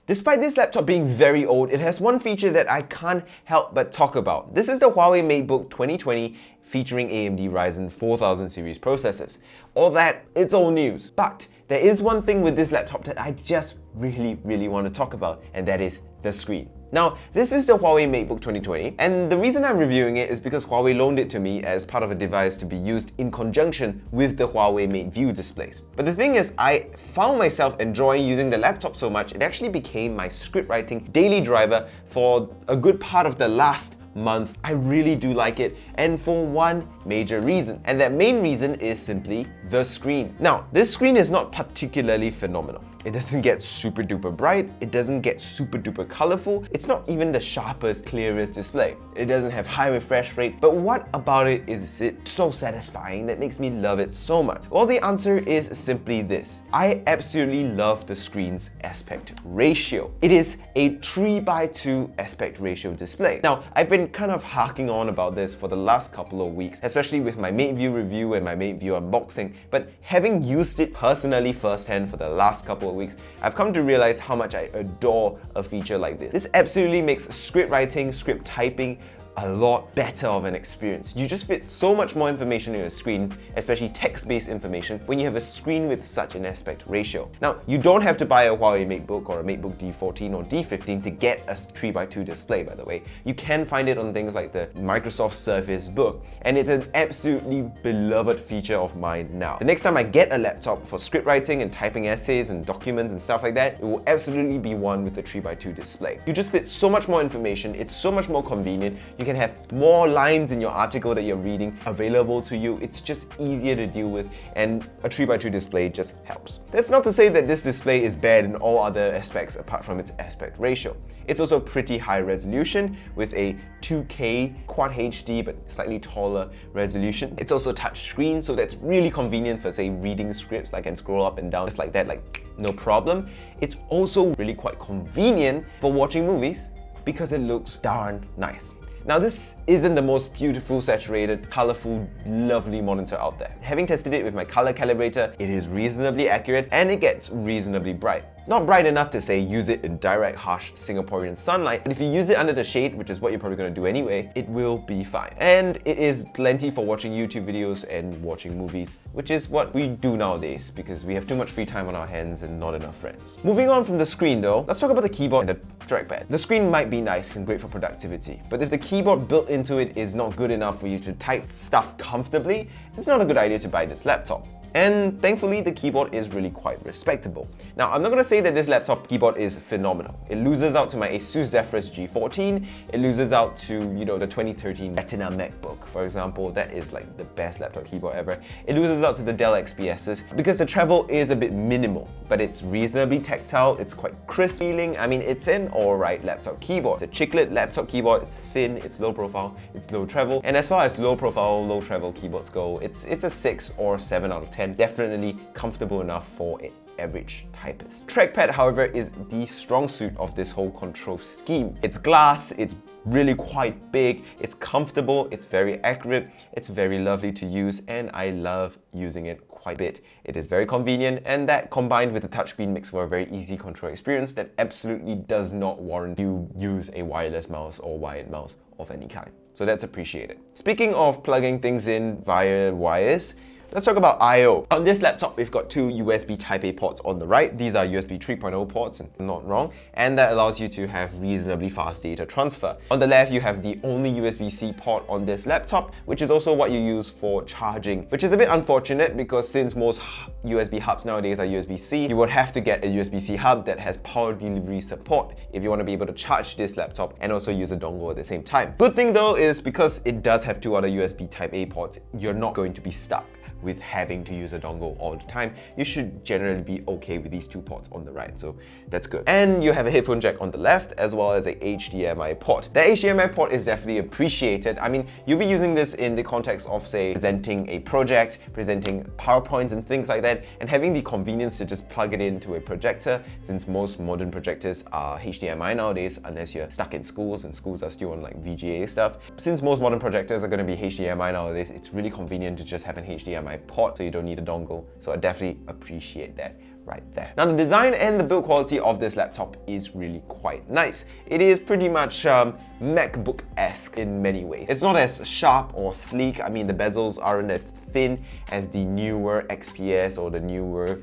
Despite this laptop being very old, it has one feature that I can't help but talk about. This is the Huawei MateBook 2020 featuring AMD Ryzen 4000 series processors. All that, it's old news. But there is one thing with this laptop that I just really want to talk about, and that is the screen. Now, this is the Huawei MateBook 2020, and the reason I'm reviewing it is because Huawei loaned it to me as part of a device to be used in conjunction with the Huawei Mate View displays. But the thing is, I found myself enjoying using the laptop so much, it actually became my script writing daily driver for a good part of the last month. I really do like it, and for one major reason. And that main reason is simply the screen. Now, this screen is not particularly phenomenal. It doesn't get super duper bright, it doesn't get super duper colorful, it's not even the sharpest, clearest display. It doesn't have high refresh rate, but what about it is it so satisfying that makes me love it so much? Well, the answer is simply this. I absolutely love the screen's aspect ratio. It is a 3:2 aspect ratio display. Now, I've been kind of harking on about this for the last couple of weeks, especially with my Mate View review and my Mate View unboxing, but having used it personally firsthand for the last couple of weeks, I've come to realize how much I adore a feature like this. This absolutely makes script writing, script typing a lot better of an experience. You just fit so much more information on your screens, especially text-based information, when you have a screen with such an aspect ratio. Now, you don't have to buy a Huawei MateBook or a MateBook D14 or D15 to get a 3:2 display, by the way. You can find it on things like the Microsoft Surface Book, and it's an absolutely beloved feature of mine now. The next time I get a laptop for script writing and typing essays and documents and stuff like that, it will absolutely be one with the 3:2 display. You just fit so much more information, it's so much more convenient. You can have more lines in your article that you're reading available to you. It's just easier to deal with, and a 3:2 display just helps. That's not to say that this display is bad in all other aspects apart from its aspect ratio. It's also pretty high resolution with a 2K Quad HD but slightly taller resolution. It's also touch screen, so that's really convenient for, say, reading scripts. I can scroll up and down just like that, like no problem. It's also really quite convenient for watching movies because it looks darn nice. Now, this isn't the most beautiful, saturated, colorful, lovely monitor out there. Having tested it with my color calibrator, it is reasonably accurate and it gets reasonably bright. Not bright enough to say use it in direct, harsh Singaporean sunlight, but if you use it under the shade, which is what you're probably going to do anyway, it will be fine. And it is plenty for watching YouTube videos and watching movies, which is what we do nowadays because we have too much free time on our hands and not enough friends. Moving on from the screen though, let's talk about the keyboard and the trackpad. The screen might be nice and great for productivity, but if the keyboard built into it is not good enough for you to type stuff comfortably, it's not a good idea to buy this laptop. And thankfully, the keyboard is really quite respectable. Now, I'm not going to say that this laptop keyboard is phenomenal. It loses out to my Asus Zephyrus G14. It loses out to, the 2013 Retina MacBook, for example. That is like the best laptop keyboard ever. It loses out to the Dell XPSs because the travel is a bit minimal, but it's reasonably tactile. It's quite crisp feeling. I mean, it's an alright laptop keyboard. It's a chiclet laptop keyboard. It's thin, it's low profile, it's low travel. And as far as low profile, low travel keyboards go, it's a 6 or 7 out of 10. Definitely comfortable enough for an average typist. Trackpad, however, is the strong suit of this whole control scheme. It's glass, it's really quite big, it's comfortable, it's very accurate, it's very lovely to use, and I love using it quite a bit. It is very convenient, and that combined with the touchscreen makes for a very easy control experience that absolutely does not warrant you use a wireless mouse or wired mouse of any kind. So that's appreciated. Speaking of plugging things in via wires, let's talk about I/O. On this laptop, we've got two USB Type-A ports on the right. These are USB 3.0 ports, and I'm not wrong, and that allows you to have reasonably fast data transfer. On the left, you have the only USB-C port on this laptop, which is also what you use for charging, which is a bit unfortunate because since most USB hubs nowadays are USB-C, you would have to get a USB-C hub that has power delivery support if you want to be able to charge this laptop and also use a dongle at the same time. Good thing though is because it does have two other USB Type-A ports, you're not going to be stuck with having to use a dongle all the time. You should generally be okay with these two ports on the right, so that's good. And you have a headphone jack on the left as well as a HDMI port. The HDMI port is definitely appreciated. I mean, you'll be using this in the context of, say, presenting a project, presenting PowerPoints and things like that, and having the convenience to just plug it into a projector, since most modern projectors are HDMI nowadays, unless you're stuck in schools and schools are still on like VGA stuff. Since most modern projectors are going to be HDMI nowadays, it's really convenient to just have an HDMI port so you don't need a dongle. So I definitely appreciate that right there. Now, the design and the build quality of this laptop is really quite nice. It is pretty much MacBook-esque in many ways. It's not as sharp or sleek. I mean, the bezels aren't as thin as the newer XPS or the newer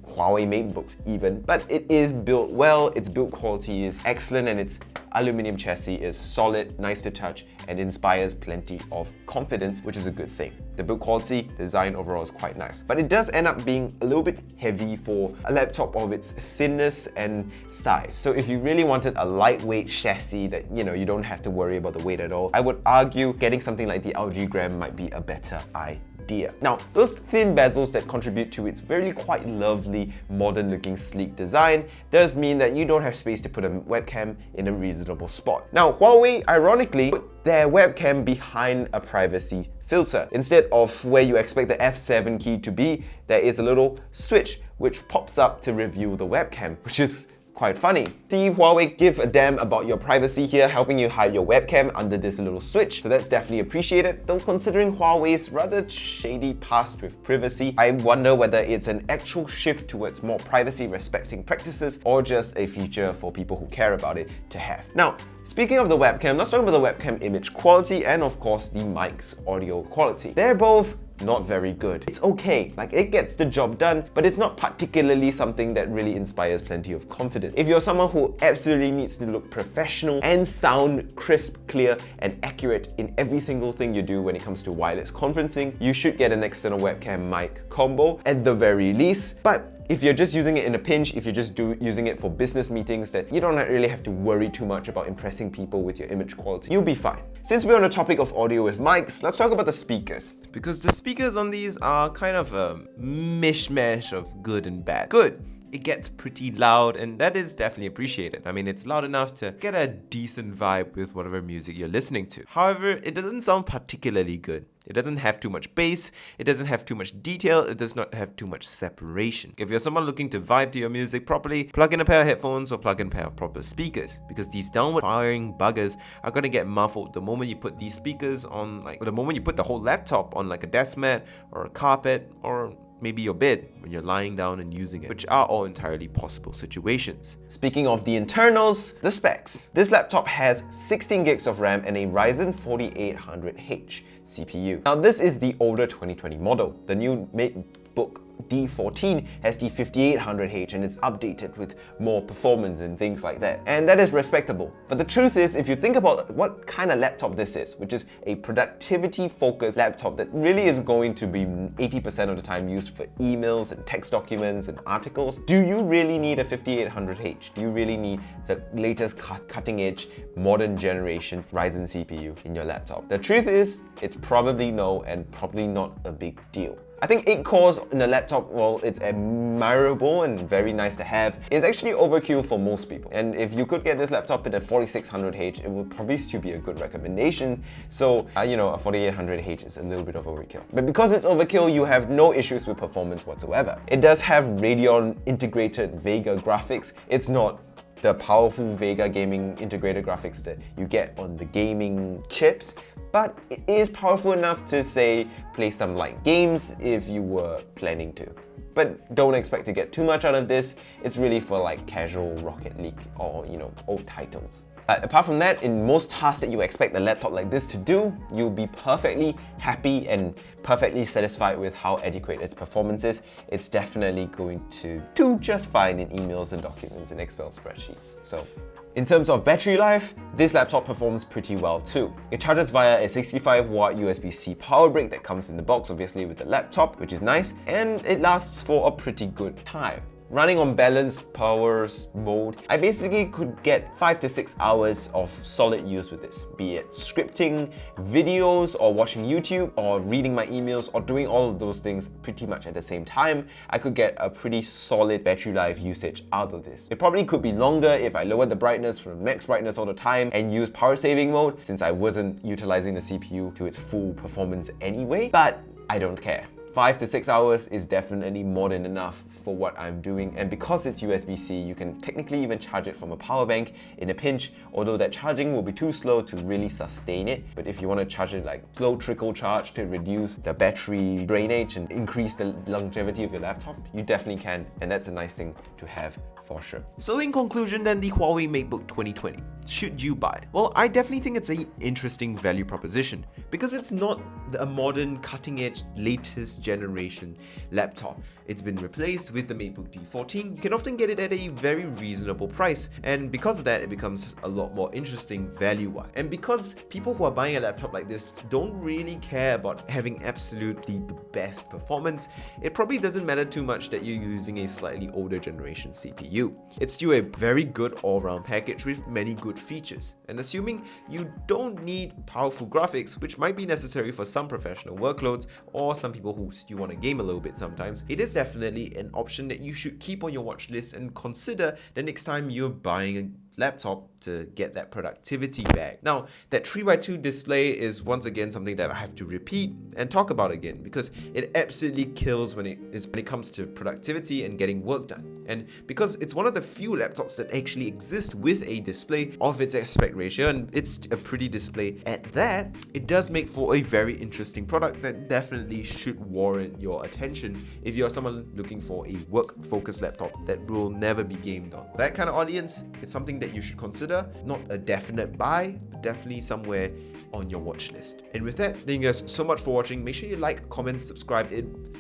Huawei MateBooks even, but it is built well, its build quality is excellent, and its aluminum chassis is solid, nice to touch, and inspires plenty of confidence, which is a good thing. The build quality, design overall is quite nice, but it does end up being a little bit heavy for a laptop of its thinness and size. So if you really wanted a lightweight chassis that, you don't have to worry about the weight at all, I would argue getting something like the LG Gram might be a better idea. Now, those thin bezels that contribute to its very quite lovely, modern-looking, sleek design does mean that you don't have space to put a webcam in a reasonable spot. Now, Huawei, ironically, put their webcam behind a privacy filter. Instead of where you expect the F7 key to be, there is a little switch which pops up to reveal the webcam, which is quite funny. See, Huawei give a damn about your privacy here, helping you hide your webcam under this little switch, so that's definitely appreciated. Though considering Huawei's rather shady past with privacy, I wonder whether it's an actual shift towards more privacy-respecting practices or just a feature for people who care about it to have. Now, speaking of the webcam, let's talk about the webcam image quality and of course the mic's audio quality. They're both not very good. It's okay, like it gets the job done, but it's not particularly something that really inspires plenty of confidence. If you're someone who absolutely needs to look professional and sound crisp, clear, and accurate in every single thing you do when it comes to wireless conferencing, you should get an external webcam mic combo at the very least. But if you're just using it in a pinch, if you're just using it for business meetings that you don't really have to worry too much about impressing people with your image quality, you'll be fine. Since we're on the topic of audio with mics, let's talk about the speakers. Because the speakers on these are kind of a mishmash of good and bad. Good. It gets pretty loud, and that is definitely appreciated. I mean, it's loud enough to get a decent vibe with whatever music you're listening to. However, it doesn't sound particularly good. It doesn't have too much bass, it doesn't have too much detail, it does not have too much separation. If you're someone looking to vibe to your music properly, plug in a pair of headphones or plug in a pair of proper speakers, because these downward firing buggers are gonna get muffled the moment you put these speakers on, the moment you put the whole laptop on like a desk mat or a carpet or maybe your bed when you're lying down and using it, which are all entirely possible situations. Speaking of the internals, the specs. This laptop has 16 gigs of RAM and a Ryzen 4800H CPU. Now this is the older 2020 model. The new MateBook D14 has the 5800H and is updated with more performance and things like that. And that is respectable. But the truth is, if you think about what kind of laptop this is, which is a productivity-focused laptop that really is going to be 80% of the time used for emails and text documents and articles, do you really need a 5800H? Do you really need the latest cutting-edge, modern generation Ryzen CPU in your laptop? The truth is, it's probably no, and probably not a big deal. I think 8 cores in a laptop, well, it's admirable and very nice to have. It's actually overkill for most people. And if you could get this laptop in a 4600H, it would probably still be a good recommendation. So, a 4800H is a little bit of overkill. But because it's overkill, you have no issues with performance whatsoever. It does have Radeon integrated Vega graphics. It's not the powerful Vega gaming integrated graphics that you get on the gaming chips, but it is powerful enough to, say, play some light games if you were planning to. But don't expect to get too much out of this. It's really for like casual Rocket League or, old titles. But apart from that, in most tasks that you expect a laptop like this to do, you'll be perfectly happy and perfectly satisfied with how adequate its performance is. It's definitely going to do just fine in emails and documents and Excel spreadsheets. So, in terms of battery life, this laptop performs pretty well too. It charges via a 65-watt USB-C power brick that comes in the box, obviously, with the laptop, which is nice, and it lasts for a pretty good time. Running on balanced power mode, I basically could get 5 to 6 hours of solid use with this, be it scripting, videos, or watching YouTube, or reading my emails, or doing all of those things pretty much at the same time. I could get a pretty solid battery life usage out of this. It probably could be longer if I lowered the brightness from max brightness all the time and used power saving mode, since I wasn't utilizing the CPU to its full performance anyway, but I don't care. 5 to 6 hours is definitely more than enough for what I'm doing, and because it's USB-C, you can technically even charge it from a power bank in a pinch, although that charging will be too slow to really sustain it. But if you want to charge it like slow trickle charge to reduce the battery drainage and increase the longevity of your laptop, you definitely can, and that's a nice thing to have for sure. So in conclusion then, the Huawei MateBook 2020. Should you buy? Well, I definitely think it's an interesting value proposition because it's not a modern, cutting-edge, latest generation laptop. It's been replaced with the MateBook D14. You can often get it at a very reasonable price, and because of that, it becomes a lot more interesting value-wise. And because people who are buying a laptop like this don't really care about having absolutely the best performance, it probably doesn't matter too much that you're using a slightly older generation CPU. It's still a very good all-round package with many good features, and assuming you don't need powerful graphics, which might be necessary for some professional workloads or some people who still want to game a little bit sometimes, it is definitely an option that you should keep on your watch list and consider the next time you're buying a laptop to get that productivity bag. Now, that 3x2 display is once again something that I have to repeat and talk about again because it absolutely kills when it comes to productivity and getting work done. And because it's one of the few laptops that actually exist with a display of its aspect ratio, and it's a pretty display at that, it does make for a very interesting product that definitely should warrant your attention if you're someone looking for a work-focused laptop that will never be gamed on. That kind of audience is something that you should consider, not a definite buy, but definitely somewhere on your watch list. And with that, thank you guys so much for watching. Make sure you like, comment, subscribe.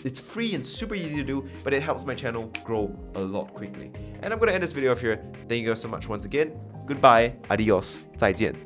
It's free and super easy to do, but it helps my channel grow a lot quickly. And I'm going to end this video off here. Thank you guys so much once again. Goodbye, adios, 再见.